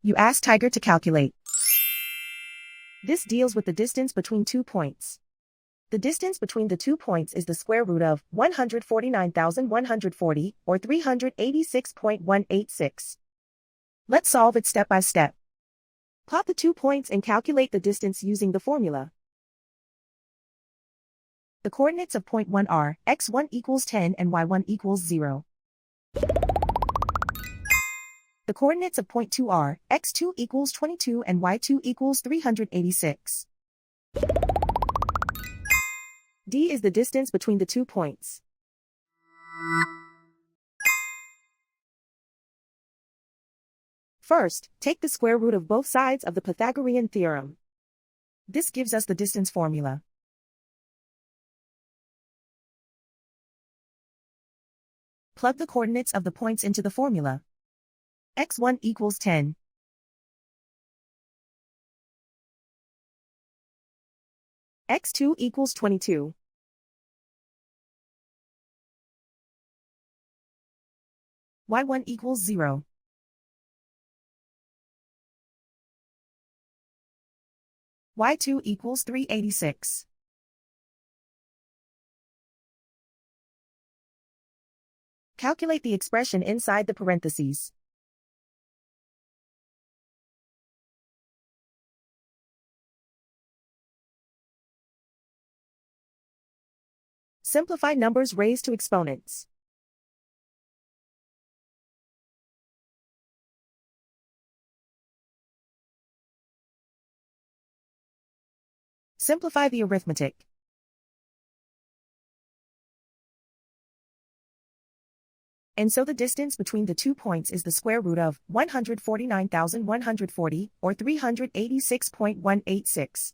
You ask Tiger to calculate. This deals with the distance between 2 points. The distance between the 2 points is the square root of 149,140, or 386.186. Let's solve it step by step. Plot the 2 points and calculate the distance using the formula. The coordinates of point 1 are x1 equals 10 and y1 equals 0. The coordinates of point 2 are x2 equals 22 and y2 equals 386. D is the distance between the 2 points. First, take the square root of both sides of the Pythagorean theorem. This gives us the distance formula. Plug the coordinates of the points into the formula. x1 equals 10. x2 equals 22. y1 equals 0. y2 equals 386. Calculate the expression inside the parentheses. Simplify numbers raised to exponents. Simplify the arithmetic. And so the distance between the 2 points is the square root of 149,140, or 386.186.